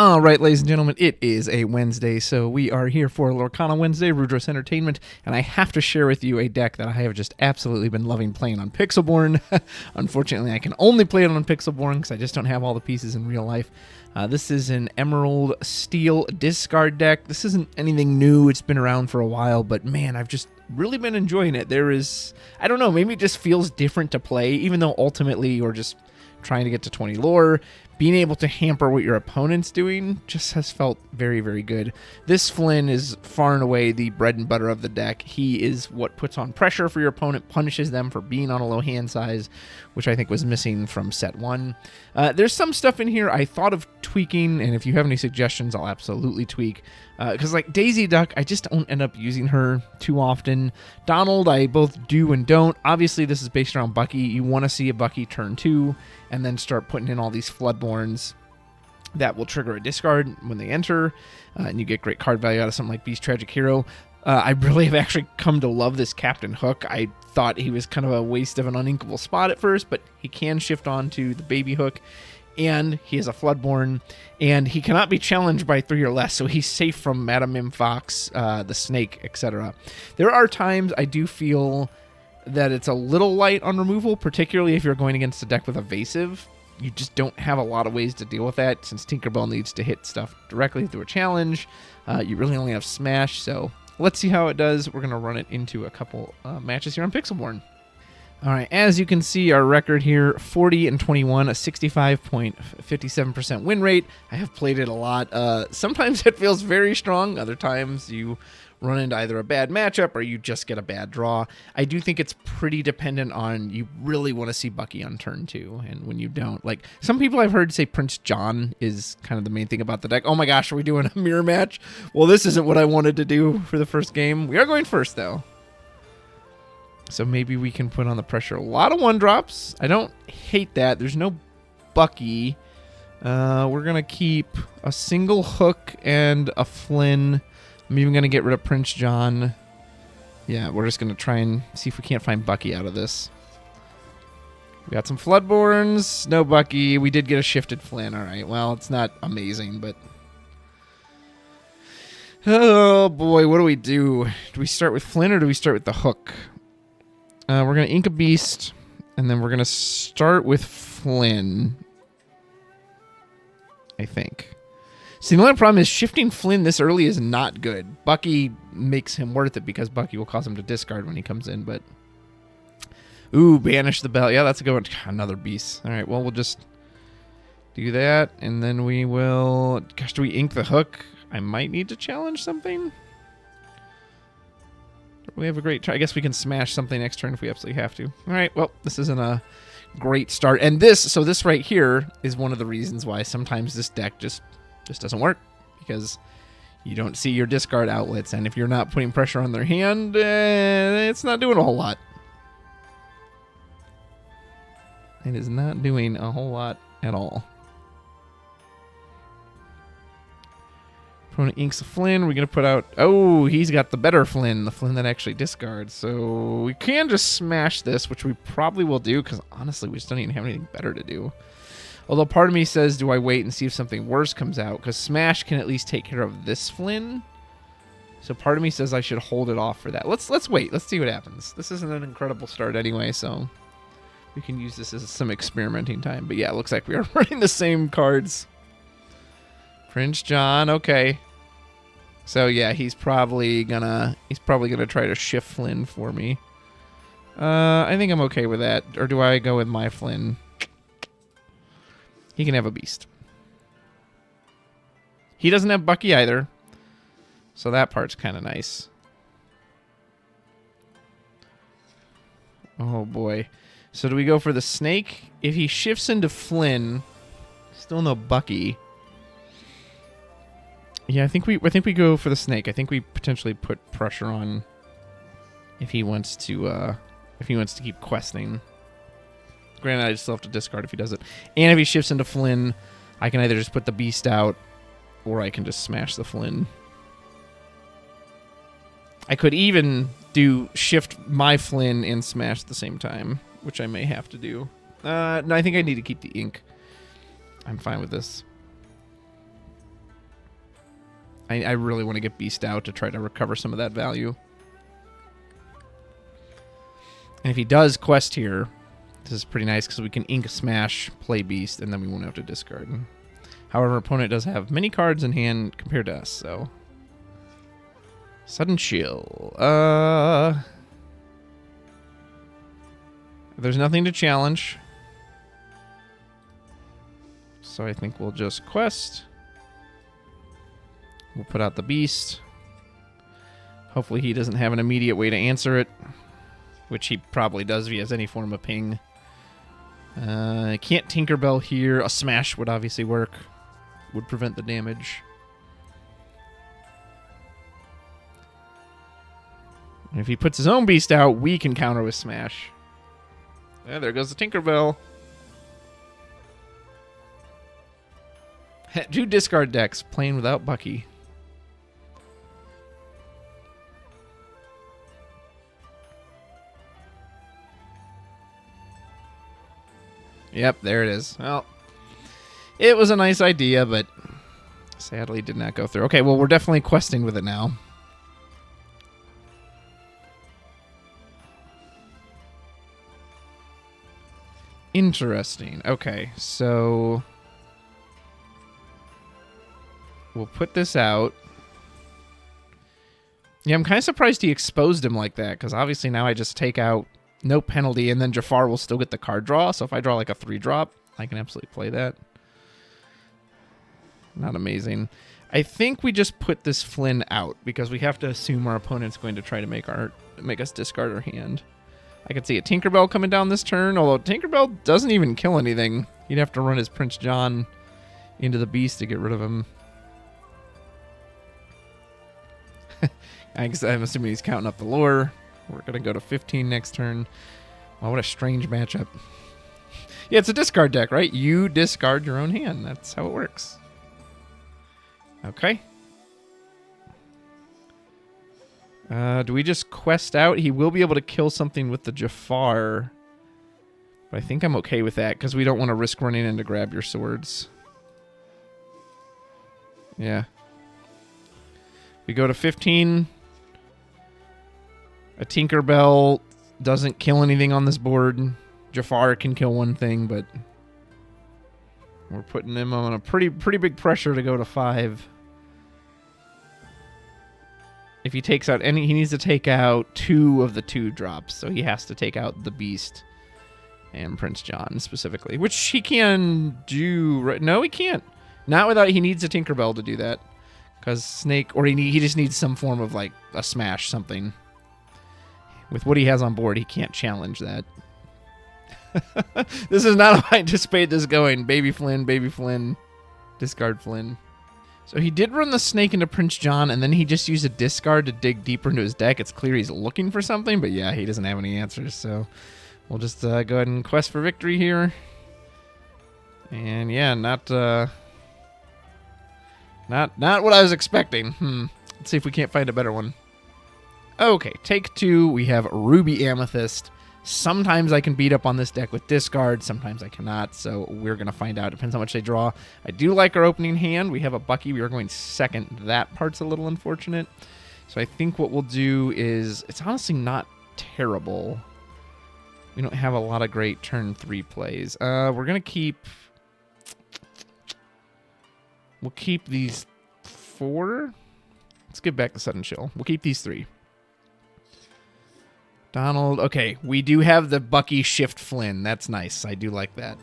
All right, ladies and gentlemen, it is a Wednesday, so we are here for Lorcana Wednesday, Rudros Entertainment, and I have to share with you a deck that I have just absolutely been loving playing on Pixelborn. Unfortunately, I can only play it on Pixelborn because I just don't have all the pieces in real life. This is an Emerald Steel discard deck. This isn't anything new. It's been around for a while, but man, I've just really been enjoying it. There is, I don't know, maybe it just feels different to play, even though ultimately you're just trying to get to 20 lore. Being able to hamper what your opponent's doing just has felt very, very good. This Flynn is far and away the bread and butter of the deck. He is what puts on pressure for your opponent, punishes them for being on a low hand size, which I think was missing from set 1. There's some stuff in here I thought of tweaking, and if you have any suggestions, I'll absolutely tweak. Because like Daisy Duck, I just don't end up using her too often. Donald, I both do and don't. Obviously, this is based around Bucky. You want to see a Bucky turn 2, and then start putting in all these Floodborns that will trigger a discard when they enter, and you get great card value out of something like Beast Tragic Hero. I really have actually come to love this Captain Hook. I thought he was kind of a waste of an uninkable spot at first, but he can shift on to the Baby Hook, and he is a Floodborn, and he cannot be challenged by 3 or less, so he's safe from Madam Mim Fox, the Snake, etc. There are times I do feel that it's a little light on removal, particularly if you're going against a deck with Evasive. You just don't have a lot of ways to deal with that, since Tinkerbell needs to hit stuff directly through a challenge. You really only have Smash, so let's see how it does. We're going to run it into a couple matches here on Pixelborn. All right, as you can see, our record here, 40-21, a 65.57% win rate. I have played it a lot. Sometimes it feels very strong. Other times you run into either a bad matchup or you just get a bad draw. I do think it's pretty dependent on you really want to see Bucky on turn 2, and when you don't. Like, some people I've heard say Prince John is kind of the main thing about the deck. Oh my gosh, are we doing a mirror match? Well, this isn't what I wanted to do for the first game. We are going first, though. So maybe we can put on the pressure. A lot of 1-drops. I don't hate that. There's no Bucky. We're going to keep a single Hook and a Flynn. I'm even going to get rid of Prince John. Yeah, we're just going to try and see if we can't find Bucky out of this. We got some Floodborns. No Bucky. We did get a shifted Flynn. All right. Well, it's not amazing, but... oh, boy. What do we do? Do we start with Flynn or do we start with the Hook? We're going to ink a Beast, and then we're going to start with Flynn, I think. See, the only problem is shifting Flynn this early is not good. Bucky makes him worth it because Bucky will cause him to discard when he comes in, but... ooh, banish the bell. Yeah, that's a good one. Another Beast. All right, well, we'll just do that, and then we will... gosh, do we ink the Hook? I might need to challenge something. We have a great try. I guess we can smash something next turn if we absolutely have to. All right, well, this isn't a great start. And this right here is one of the reasons why sometimes this deck just doesn't work, because you don't see your discard outlets, and if you're not putting pressure on their hand, it's not doing a whole lot. It is not doing a whole lot at all. Opponent inks a Flynn. We're going to put out... oh, he's got the better Flynn, the Flynn that actually discards. So we can just smash this, which we probably will do, because honestly, we just don't even have anything better to do. Although part of me says, do I wait and see if something worse comes out? Because smash can at least take care of this Flynn. So part of me says I should hold it off for that. Let's wait. Let's see what happens. This isn't an incredible start anyway, so we can use this as some experimenting time. But yeah, it looks like we are running the same cards. Prince John, okay. So yeah, he's probably gonna try to shift Flynn for me. I think I'm okay with that. Or do I go with my Flynn? He can have a Beast. He doesn't have Bucky either, so that part's kind of nice. Oh boy. So do we go for the Snake? If he shifts into Flynn, still no Bucky. Yeah, I think we go for the Snake. I think we potentially put pressure on if he wants to keep questing. Granted, I still have to discard if he does it. And if he shifts into Flynn, I can either just put the Beast out or I can just smash the Flynn. I could even do shift my Flynn and smash at the same time, which I may have to do. No, I think I need to keep the ink. I'm fine with this. I really want to get Beast out to try to recover some of that value. And if he does Quest here, this is pretty nice because we can Ink Smash, play Beast, and then we won't have to discard. However, opponent does have many cards in hand compared to us, so... Sudden Chill. There's nothing to challenge. So I think we'll just Quest. We'll put out the Beast. Hopefully he doesn't have an immediate way to answer it, which he probably does if he has any form of ping. Can't Tinkerbell here. A Smash would obviously work. Would prevent the damage. And if he puts his own Beast out, we can counter with Smash. Yeah, there goes the Tinkerbell. 2 discard decks playing without Bucky. Yep, there it is. Well, it was a nice idea, but sadly did not go through. Okay, well, we're definitely questing with it now. Interesting. Okay, so we'll put this out. Yeah, I'm kind of surprised he exposed him like that, because obviously now I just take out no penalty, and then Jafar will still get the card draw. So if I draw like a 3-drop, I can absolutely play that. Not amazing. I think we just put this Flynn out, because we have to assume our opponent's going to try to make us discard our hand. I could see a Tinkerbell coming down this turn, although Tinkerbell doesn't even kill anything. He'd have to run his Prince John into the Beast to get rid of him. I'm assuming he's counting up the lore. We're going to go to 15 next turn. Wow, what a strange matchup. Yeah, it's a discard deck, right? You discard your own hand. That's how it works. Okay. Do we just Quest out? He will be able to kill something with the Jafar. But I think I'm okay with that, because we don't want to risk running in to grab your swords. Yeah. We go to 15. A Tinkerbell doesn't kill anything on this board. Jafar can kill one thing, but we're putting him on a pretty big pressure to go to 5. If he takes out any, he needs to take out 2 of the 2 drops, so he has to take out the Beast and Prince John specifically, which he can do. Right? No, he can't. Not without. He needs a Tinkerbell to do that, because Snake, or he just needs some form of like a Smash something. With what he has on board, he can't challenge that. This is not how I anticipate this going. Baby Flynn, discard Flynn. So he did run the Snake into Prince John, and then he just used a discard to dig deeper into his deck. It's clear he's looking for something, but yeah, he doesn't have any answers. So we'll just go ahead and Quest for victory here. And yeah, not what I was expecting. Let's see if we can't find a better one. Okay, take 2. We have Ruby Amethyst. Sometimes I can beat up on this deck with discard. Sometimes I cannot, so we're going to find out. Depends how much they draw. I do like our opening hand. We have a Bucky. We are going second. That part's a little unfortunate. So I think what we'll do is... It's honestly not terrible. We don't have a lot of great turn 3 plays. We're going to keep... We'll keep these 4. Let's get back to Sudden Chill. We'll keep these 3. Donald. Okay, we do have the Bucky Shift Flynn. That's nice. I do like that.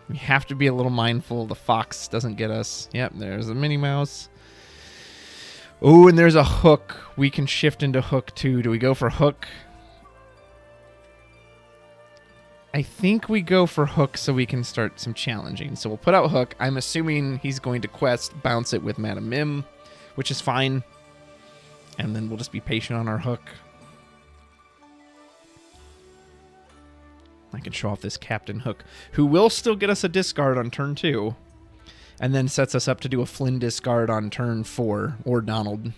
We have to be a little mindful the Fox doesn't get us. Yep, there's a Minnie Mouse. Oh, and there's a Hook. We can shift into Hook too. Do we go for Hook? I think we go for Hook so we can start some challenging. So we'll put out Hook. I'm assuming he's going to Quest, bounce it with Madam Mim, which is fine. And then we'll just be patient on our Hook. I can show off this Captain Hook, who will still get us a discard on turn 2. And then sets us up to do a Flynn discard on turn 4, or Donald.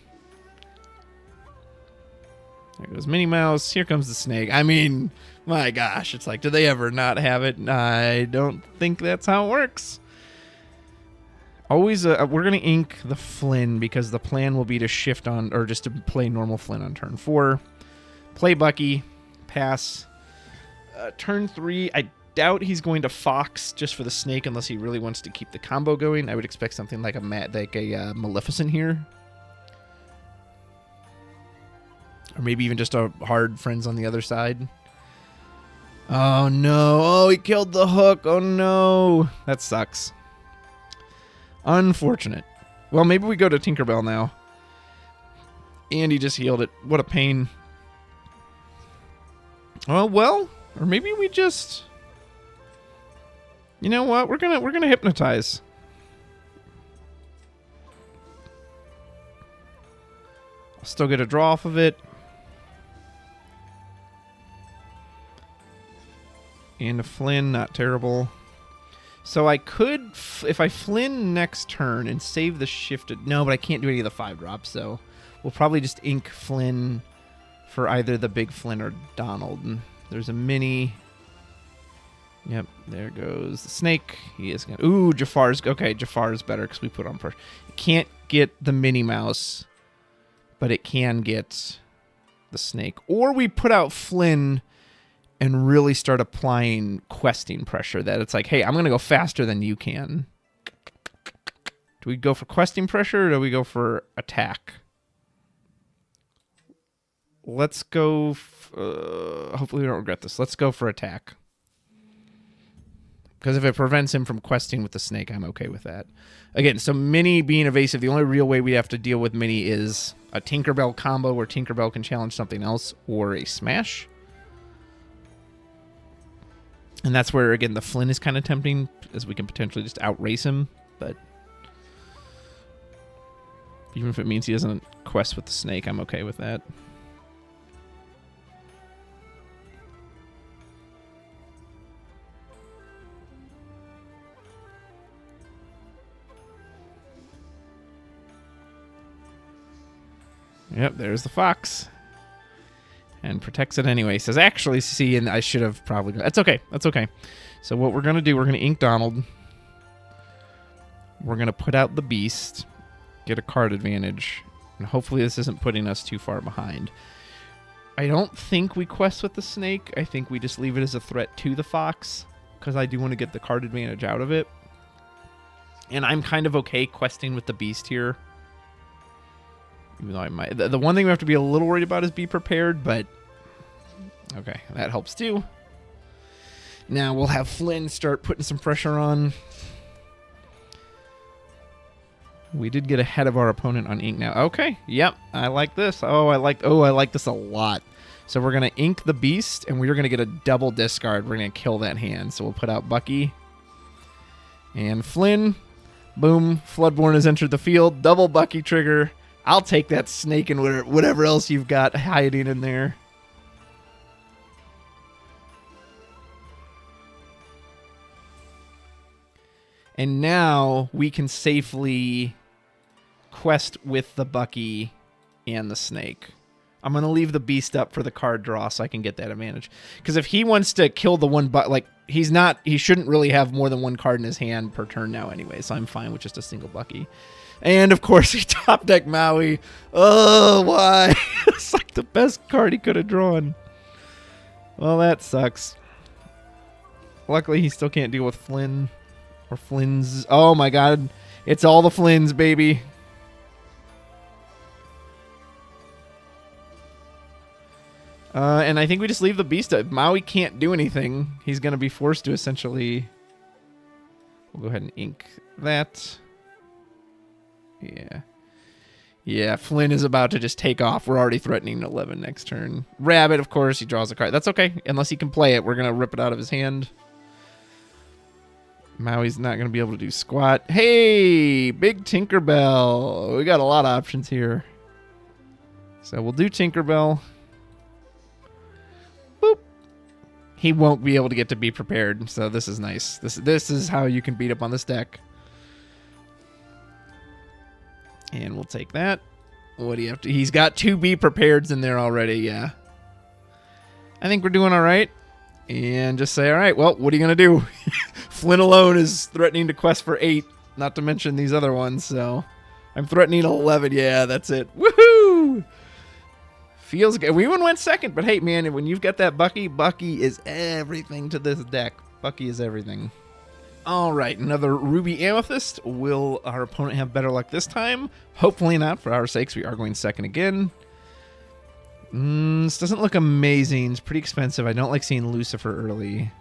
There goes Minnie Mouse. Here comes the Snake. I mean, my gosh, it's like, do they ever not have it? I don't think that's how it works. Always, we're going to ink the Flynn because the plan will be to shift on, or just to play normal Flynn on turn 4. Play Bucky, pass. Turn 3, I doubt he's going to Fox just for the snake unless he really wants to keep the combo going. I would expect something like a Maleficent here. Or maybe even just a hard Friends on the other side. Oh no, oh he killed the hook, oh no. That sucks. Unfortunate. Well, maybe we go to Tinkerbell now. And he just healed it. What a pain. Oh, well, or maybe we just... You know what? We're gonna hypnotize. I'll still get a draw off of it. And a Flynn, not terrible. So I could, if I Flynn next turn and save the shifted... No, but I can't do any of the 5-drops, so we'll probably just ink Flynn for either the big Flynn or Donald. And there's a mini. Yep, there goes the snake. He is gonna... Ooh, Jafar's... Okay, Jafar's better because we put on pressure. It can't get the Minnie Mouse, but it can get the snake. Or we put out Flynn and really start applying questing pressure that it's like, hey, I'm going to go faster than you can. Do we go for questing pressure or do we go for attack? Let's go... hopefully we don't regret this. Let's go for attack. Because if it prevents him from questing with the snake, I'm okay with that. Again, so Minnie being evasive, the only real way we have to deal with Minnie is a Tinkerbell combo where Tinkerbell can challenge something else or a smash. And that's where, again, the Flynn is kind of tempting, as we can potentially just outrace him. But even if it means he doesn't quest with the snake, I'm okay with that. Yep, there's the fox. And protects it anyway. Says, actually, see, and I should have probably... That's okay. That's okay. So what we're going to do, we're going to ink Donald. We're going to put out the beast. Get a card advantage. And hopefully this isn't putting us too far behind. I don't think we quest with the snake. I think we just leave it as a threat to the fox. Because I do want to get the card advantage out of it. And I'm kind of okay questing with the beast here. Even though I might... The one thing we have to be a little worried about is be prepared, but... Okay, that helps too. Now we'll have Flynn start putting some pressure on. We did get ahead of our opponent on ink now. Okay, yep, I like this. I like this a lot. So we're going to ink the beast, and we're going to get a double discard. We're going to kill that hand. So we'll put out Bucky. And Flynn. Boom, Floodborn has entered the field. Double Bucky trigger. I'll take that snake and whatever else you've got hiding in there. And now we can safely quest with the Bucky and the snake. I'm going to leave the beast up for the card draw so I can get that advantage. Because if he wants to kill the one, like, he shouldn't really have more than one card in his hand per turn now anyway. So I'm fine with just a single Bucky. And, of course, he top deck Maui. Oh, why? It's like the best card he could have drawn. Well, that sucks. Luckily, he still can't deal with Flynn. Or Flynn's. Oh, my God. It's all the Flynns, baby. And I think we just leave the beast up. Maui can't do anything. He's going to be forced to essentially... We'll go ahead and ink that. Yeah. Yeah, Flynn is about to just take off. We're already threatening 11 next turn. Rabbit, of course, he draws a card. That's okay. Unless he can play it, we're going to rip it out of his hand. Maui's not going to be able to do squat. Hey, big Tinkerbell. We got a lot of options here. So we'll do Tinkerbell. Boop. He won't be able to get to be prepared, so this is nice. This is how you can beat up on this deck. And we'll take that. What do you have to... He's got 2 be prepareds in there already, yeah. I think we're doing all right. And just say, all right, well, what are you going to do? Flynn alone is threatening to quest for 8. not to mention these other ones, so I'm threatening 11. Yeah, that's it. Woohoo! Feels good. We even went second, but hey, man, when you've got that Bucky is everything to this deck. Bucky is everything. All right, another Ruby Amethyst. Will our opponent have better luck this time? Hopefully not. For our sakes, we are going second again. This doesn't look amazing. It's pretty expensive. I don't like seeing Lucifer early.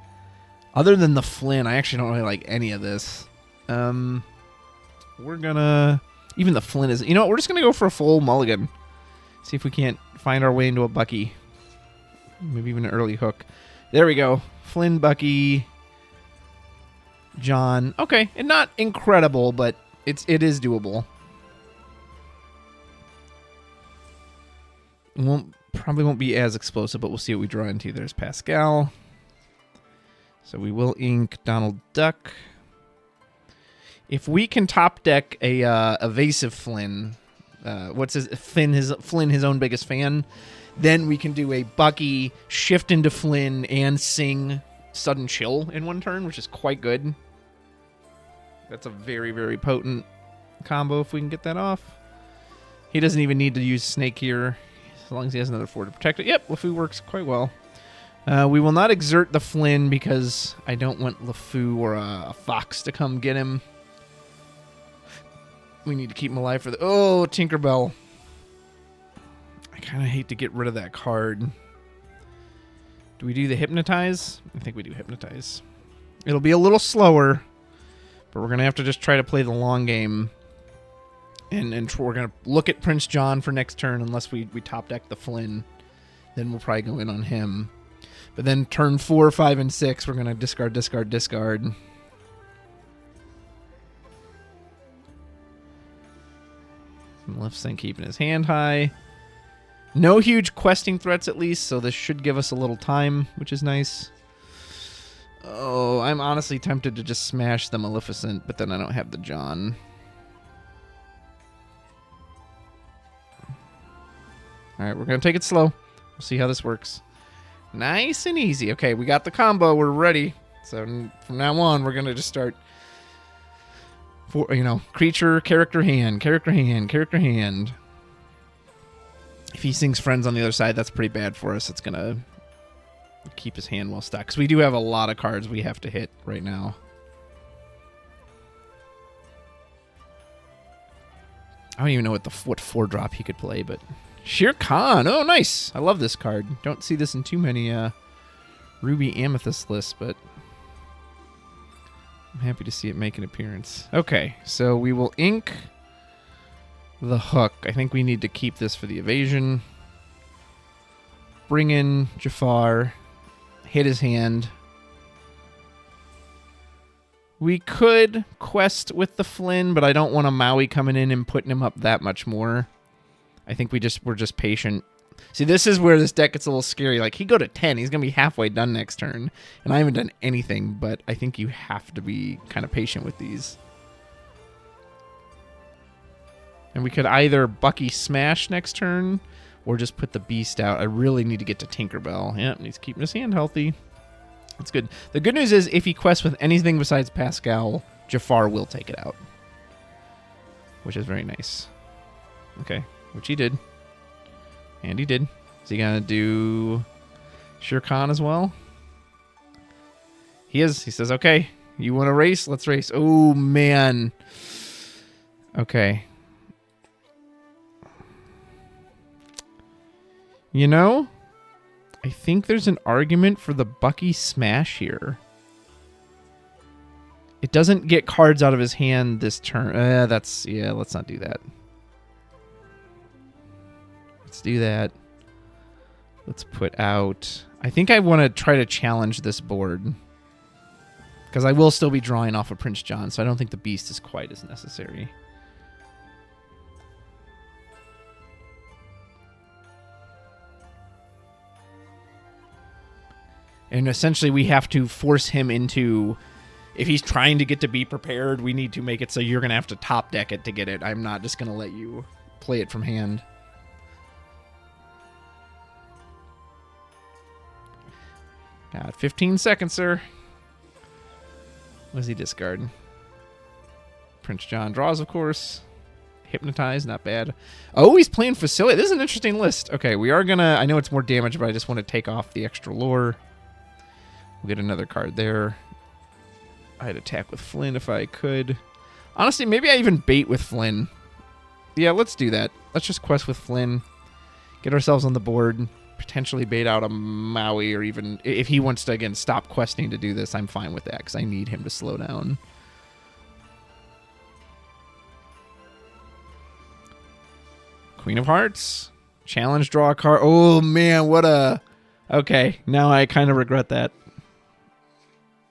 Other than the Flynn, I actually don't really like any of this. We're gonna... Even the Flynn is... You know what? We're just gonna go for a full mulligan. See if we can't find our way into a Bucky. Maybe even an early hook. There we go. Flynn, Bucky... John. Okay, and not incredible, but it is doable. Probably won't be as explosive, but we'll see what we draw into. There's Pascal. So we will ink Donald Duck. If we can top deck a evasive Flynn, Flynn his own biggest fan, then we can do a Bucky, shift into Flynn, and sing Sudden Chill in one turn, which is quite good. That's a very, very potent combo if we can get that off. He doesn't even need to use Snake here, as long as he has another 4 to protect it. Yep, LeFou works quite well. We will not exert the Flynn because I don't want LeFou or a Fox to come get him. We need to keep him alive for the... Oh, Tinkerbell. I kind of hate to get rid of that card. Do we do the Hypnotize? I think we do Hypnotize. It'll be a little slower, but we're going to have to just try to play the long game. And we're going to look at Prince John for next turn unless we top deck the Flynn. Then we'll probably go in on him. But then turn 4, 5, and 6, we're going to discard, discard, discard. Maleficent keeping his hand high. No huge questing threats, at least, so this should give us a little time, which is nice. Oh, I'm honestly tempted to just smash the Maleficent, but then I don't have the John. All right, we're going to take it slow. We'll see how this works. Nice and easy. Okay, we got the combo. We're ready. So from now on, we're going to just start... creature, character, hand, character, hand, character, hand. If he sings Friends on the other side, that's pretty bad for us. It's going to keep his hand well stuck. Because we do have a lot of cards we have to hit right now. I don't even know what 4-drop he could play, but... Shere Khan! Oh, nice! I love this card. Don't see this in too many Ruby Amethyst lists, but... I'm happy to see it make an appearance. Okay, so we will ink... the hook. I think we need to keep this for the evasion. Bring in Jafar. Hit his hand. We could quest with the Flynn, but I don't want a Maui coming in and putting him up that much more. I think we're just patient. See, this is where this deck gets a little scary. Like, he go to 10. He's going to be halfway done next turn. And I haven't done anything, but I think you have to be kind of patient with these. And we could either Bucky smash next turn or just put the Beast out. I really need to get to Tinkerbell. Yeah, he's keeping his hand healthy. That's good. The good news is if he quests with anything besides Pascal, Jafar will take it out. Which is very nice. Okay, which he did. And he did. Is he going to do Shere Khan as well? He is. He says, okay, you want to race? Let's race. Oh, man. Okay. You know, I think there's an argument for the Bucky smash here. It doesn't get cards out of his hand this turn. Yeah, let's not do that. Let's do that. Let's put out... I think I want to try to challenge this board. Because I will still be drawing off of Prince John, so I don't think the Beast is quite as necessary. And essentially we have to force him into... If he's trying to get to be prepared, we need to make it so you're going to have to top deck it to get it. I'm not just going to let you play it from hand. Got 15 seconds, sir. What does he discard? Prince John draws, of course. Hypnotize, not bad. Oh, he's playing Facilitate. This is an interesting list. Okay, we are gonna... I know it's more damage, but I just want to take off the extra lore. We'll get another card there. I'd attack with Flynn if I could. Honestly, maybe I even bait with Flynn. Yeah, let's do that. Let's just quest with Flynn. Get ourselves on the board. Potentially bait out a Maui, or even... If he wants to, again, stop questing to do this, I'm fine with that, because I need him to slow down. Queen of Hearts. Challenge, draw a card. Oh, man, what a... Okay, now I kind of regret that.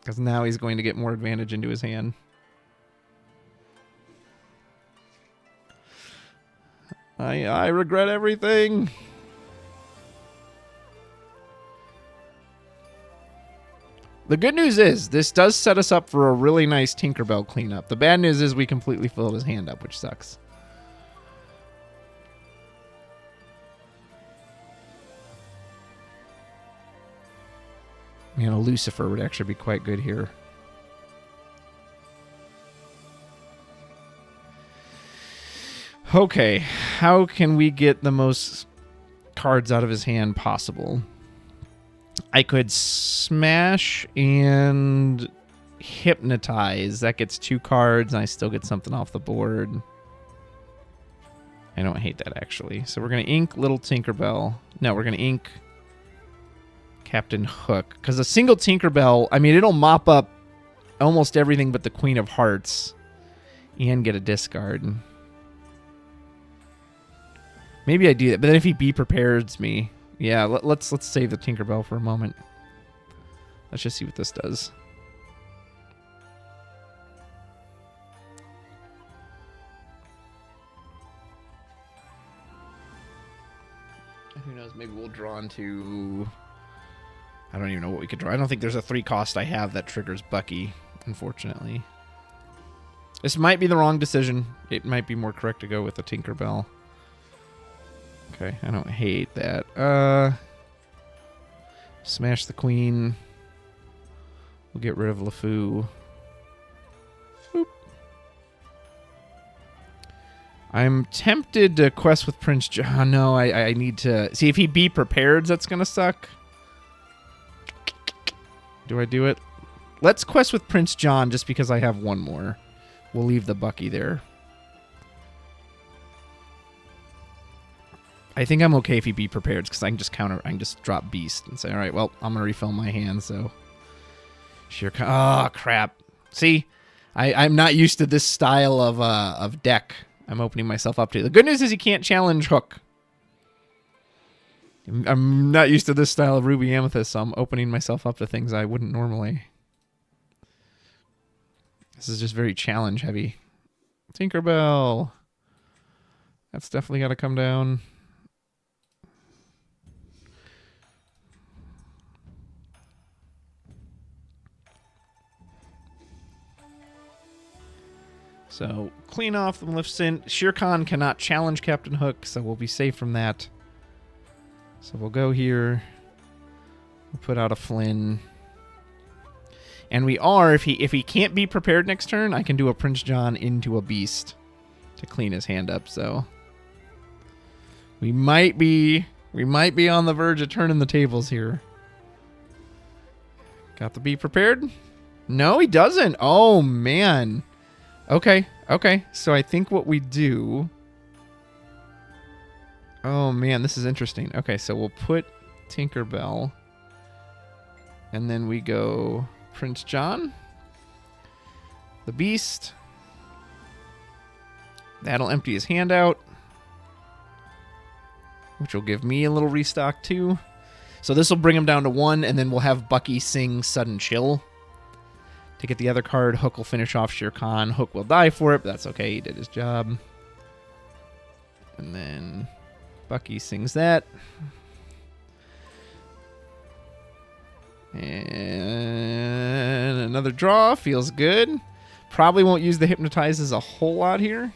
Because now he's going to get more advantage into his hand. I regret everything. The good news is, this does set us up for a really nice Tinkerbell cleanup. The bad news is we completely filled his hand up, which sucks. Man, a Lucifer would actually be quite good here. Okay, how can we get the most cards out of his hand possible? I could smash and hypnotize. That gets 2 cards, and I still get something off the board. I don't hate that, actually. So we're going to ink Little Tinkerbell. No, we're going to ink Captain Hook. Because a single Tinkerbell, I mean, it'll mop up almost everything but the Queen of Hearts and get a discard. Maybe I do that, but then if he prepares me, yeah, let's save the Tinkerbell for a moment. Let's just see what this does. Who knows? Maybe we'll draw into... I don't even know what we could draw. I don't think there's a 3 cost I have that triggers Bucky, unfortunately. This might be the wrong decision. It might be more correct to go with the Tinkerbell. Okay, I don't hate that. Smash the Queen. We'll get rid of LeFou. Boop. I'm tempted to quest with Prince John. No, I need to... See, if he be prepared, that's going to suck. Do I do it? Let's quest with Prince John just because I have one more. We'll leave the Bucky there. I think I'm okay if he be prepared because I can just counter. I can just drop Beast and say, all right, well, I'm gonna refill my hand. So, oh crap! See, I'm not used to this style of deck. I'm opening myself up to. The good news is he can't challenge Hook. I'm not used to this style of Ruby Amethyst, so I'm opening myself up to things I wouldn't normally. This is just very challenge heavy. Tinkerbell. That's definitely got to come down. So, clean off the Maleficent. Shere Khan cannot challenge Captain Hook, so we'll be safe from that. So we'll go here. We'll put out a Flynn. And we are, if he can't be prepared next turn, I can do a Prince John into a Beast to clean his hand up, so we might be on the verge of turning the tables here. Got to be prepared? No, he doesn't. Oh man. Okay. So I think what we do... Oh, man, this is interesting. Okay, so we'll put Tinkerbell. And then we go Prince John. The Beast. That'll empty his hand out. Which will give me a little restock, too. So this will bring him down to 1, and then we'll have Bucky sing Sudden Chill. To get the other card, Hook will finish off Shere Khan. Hook will die for it, but that's okay. He did his job. And then Bucky sings that. And another draw. Feels good. Probably won't use the Hypnotizes a whole lot here.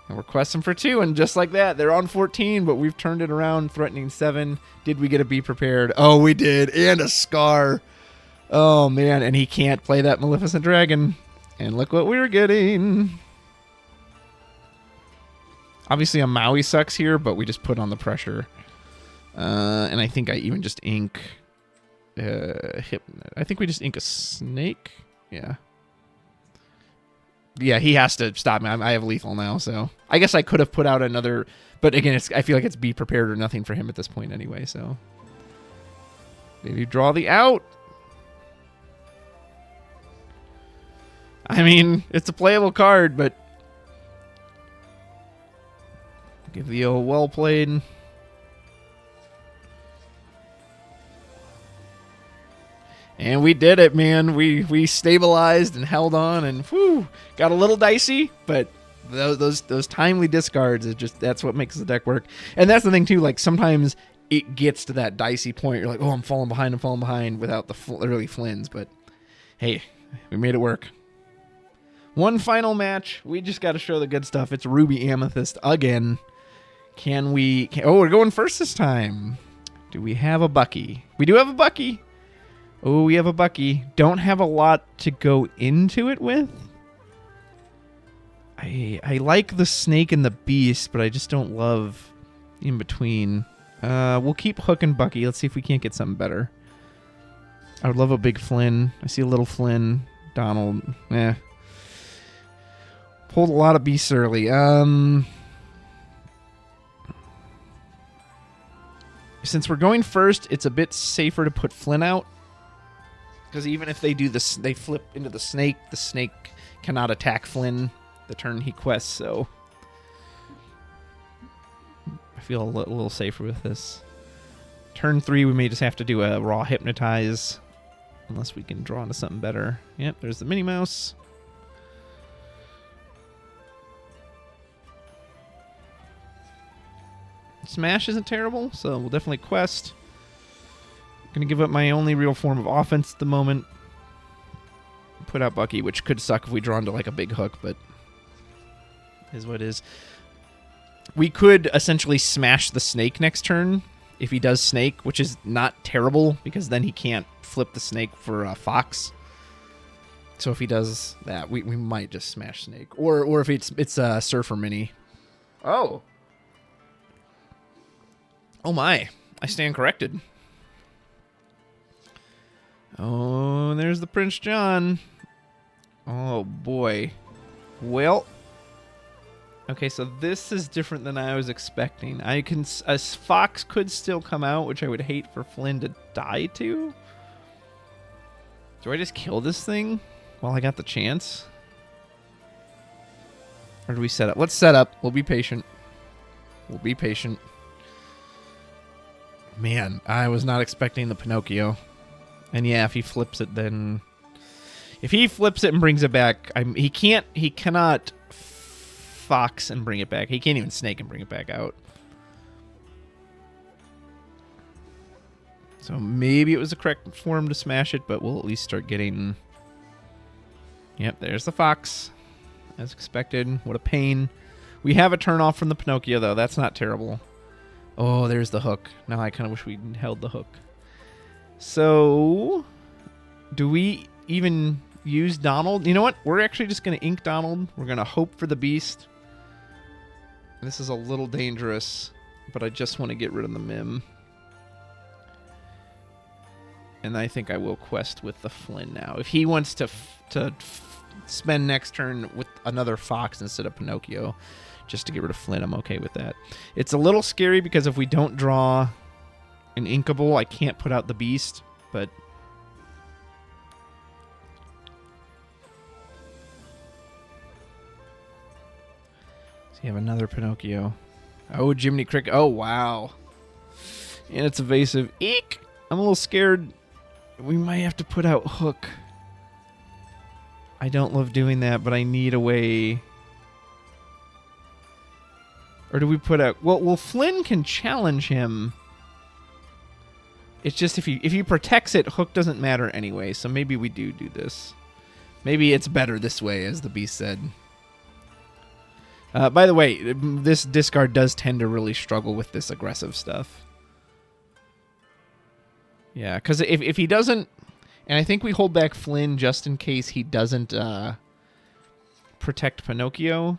And we're questing for 2, and just like that, they're on 14, but we've turned it around, threatening 7. Did we get a Be Prepared? Oh, we did, and a Scar. Oh, man, and he can't play that Maleficent Dragon. And look what we were getting. Obviously, a Maui sucks here, but we just put on the pressure. And I think I even just ink... I think we just ink a snake. Yeah. Yeah, he has to stop me. I have lethal now, so... I guess I could have put out another... But again, I feel like it's be prepared or nothing for him at this point anyway, so... Maybe draw the out. I mean, it's a playable card, but... Give the old well played. And we did it, man. We stabilized and held on, and whew, got a little dicey, but those timely discards is just, that's what makes the deck work. And that's the thing too, like sometimes it gets to that dicey point. You're like, oh, I'm falling behind without the early flins, but hey, we made it work. One final match. We just got to show the good stuff. It's Ruby Amethyst again. Oh, we're going first this time. Do we have a Bucky? We do have a Bucky. Oh, we have a Bucky. Don't have a lot to go into it with. I like the snake and the beast, but I just don't love in between. We'll keep Hook and Bucky. Let's see if we can't get something better. I would love a big Flynn. I see a little Flynn. Donald. Pulled a lot of beasts early. Since we're going first, it's a bit safer to put Flynn out. Because even if they do this, they flip into the snake cannot attack Flynn the turn he quests, so I feel a little safer with this. Turn 3, we may just have to do a raw hypnotize, unless we can draw into something better. Yep, there's the Minnie Mouse. Smash isn't terrible, so we'll definitely quest. Gonna give up my only real form of offense at the moment. Put out Bucky, which could suck if we draw into like a big hook, but is what it is. We could essentially smash the snake next turn if he does snake, which is not terrible because then he can't flip the snake for a fox. So if he does that, we might just smash snake, or if it's a Surfer Mini. Oh my! I stand corrected. Oh, and there's the Prince John. Oh, boy. Well. Okay, so this is different than I was expecting. A fox could still come out, which I would hate for Flynn to die to. Do I just kill this thing while I got the chance? Or do we set up? Let's set up. We'll be patient. We'll be patient. Man, I was not expecting the Pinocchio. And yeah, if he flips it, then... If he flips it and brings it back, he cannot fox and bring it back. He can't even snake and bring it back out. So maybe it was the correct form to smash it, but we'll at least start getting... Yep, there's the fox. As expected. What a pain. We have a turn off from the Pinocchio, though. That's not terrible. Oh, there's the hook. Now I kind of wish we'd held the hook. So, do we even use Donald? You know what? We're actually just going to ink Donald. We're going to hope for the beast. This is a little dangerous, but I just want to get rid of the Mim. And I think I will quest with the Flynn now. If he wants to spend next turn with another fox instead of Pinocchio, just to get rid of Flynn, I'm okay with that. It's a little scary because if we don't draw an inkable, I can't put out the beast, but... So you have another Pinocchio. Oh, Jiminy Cricket. Oh, wow. And it's evasive. Eek! I'm a little scared. We might have to put out Hook. I don't love doing that, but I need a way... Or do we put out... Well, Flynn can challenge him. It's just if he protects it, Hook doesn't matter anyway. So maybe we do this. Maybe it's better this way, as the beast said. By the way, this discard does tend to really struggle with this aggressive stuff. Yeah, because if he doesn't... And I think we hold back Flynn just in case he doesn't protect Pinocchio.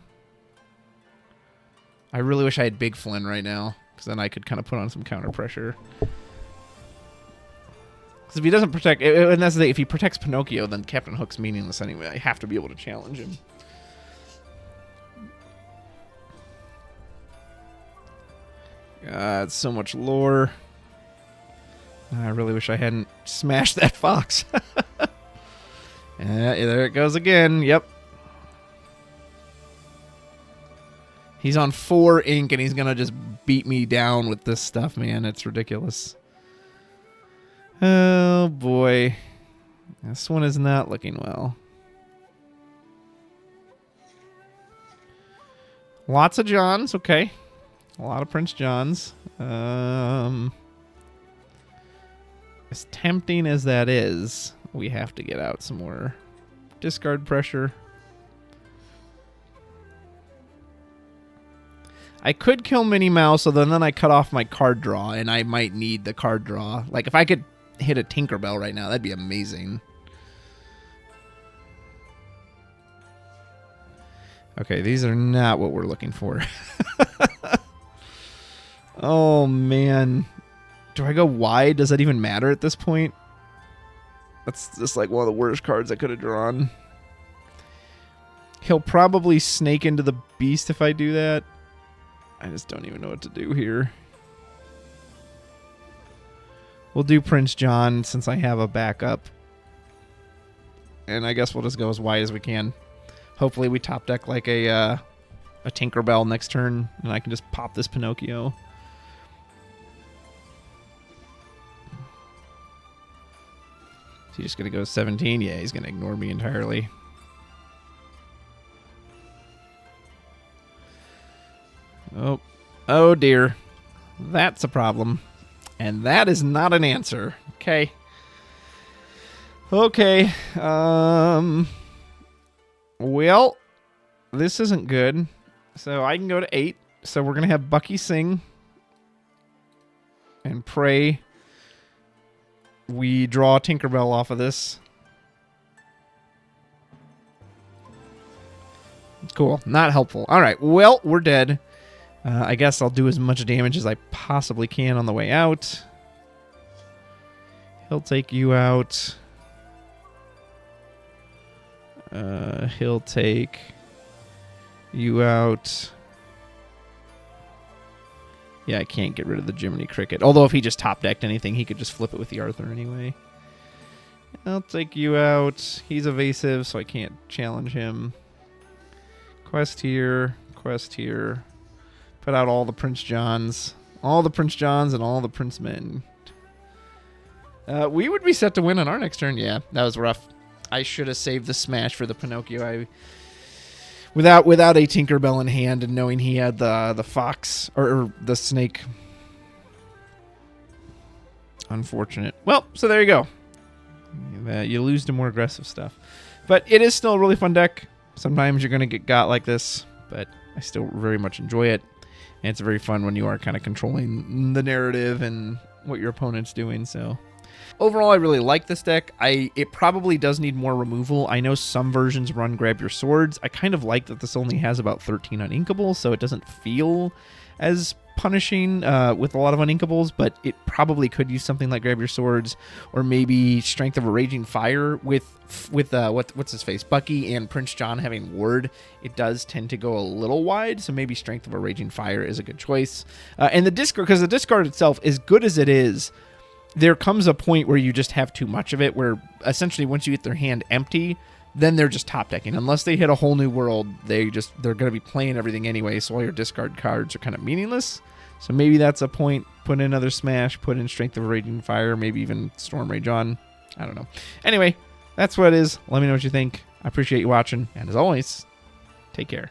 I really wish I had Big Flynn right now, because then I could kind of put on some counter pressure. Because if he doesn't protect, and that's the thing, if he protects Pinocchio, then Captain Hook's meaningless anyway. I have to be able to challenge him. God, so much lore. I really wish I hadn't smashed that fox. There it goes again. Yep. He's on 4 ink, and he's going to just beat me down with this stuff, man. It's ridiculous. Oh, boy. This one is not looking well. Lots of Johns. Okay. A lot of Prince Johns. As tempting as that is, we have to get out some more discard pressure. I could kill Minnie Mouse, so then I cut off my card draw, and I might need the card draw. Like, if I could hit a Tinkerbell right now, that'd be amazing. Okay, these are not what we're looking for. Oh, man. Do I go wide? Does that even matter at this point? That's just like one of the worst cards I could have drawn. He'll probably snake into the beast if I do that. I just don't even know what to do here. We'll do Prince John since I have a backup. And I guess we'll just go as wide as we can. Hopefully we top deck like a Tinkerbell next turn, and I can just pop this Pinocchio. Is he just going to go 17? Yeah, he's going to ignore me entirely. Oh dear. That's a problem. And that is not an answer. Okay. Okay. Well, this isn't good. So I can go to 8. So we're going to have Bucky sing. And pray we draw Tinkerbell off of this. Cool. Not helpful. All right. Well, we're dead. I guess I'll do as much damage as I possibly can on the way out. He'll take you out. He'll take you out. Yeah, I can't get rid of the Jiminy Cricket. Although if he just top-decked anything, he could just flip it with the Arthur anyway. I'll take you out. He's evasive, so I can't challenge him. Quest here. Quest here. Put out all the Prince Johns. All the Prince Johns and all the Prince Men. We would be set to win on our next turn. Yeah, that was rough. I should have saved the smash for the Pinocchio. Without a Tinkerbell in hand and knowing he had the fox or the snake. Unfortunate. Well, so there you go. You lose to more aggressive stuff. But it is still a really fun deck. Sometimes you're going to get got like this, but I still very much enjoy it. And it's very fun when you are kind of controlling the narrative and what your opponent's doing, so... Overall, I really like this deck. It probably does need more removal. I know some versions run Grab Your Swords. I kind of like that this only has about 13 uninkables, so it doesn't feel as punishing with a lot of uninkables, but it probably could use something like Grab Your Swords, or maybe Strength of a Raging Fire with what's his face, Bucky and Prince John having Ward. It does tend to go a little wide, so maybe Strength of a Raging Fire is a good choice. And the discard, because the discard itself, as good as it is, there comes a point where you just have too much of it, where essentially once you get their hand empty, then they're just top decking. Unless they hit a whole new world, they're going to be playing everything anyway, so all your discard cards are kind of meaningless. So maybe that's a point. Put in another smash, put in Strength of a Raging Fire, maybe even Storm Rage on. I don't know. Anyway, that's what it is. Let me know what you think. I appreciate you watching, and as always, take care.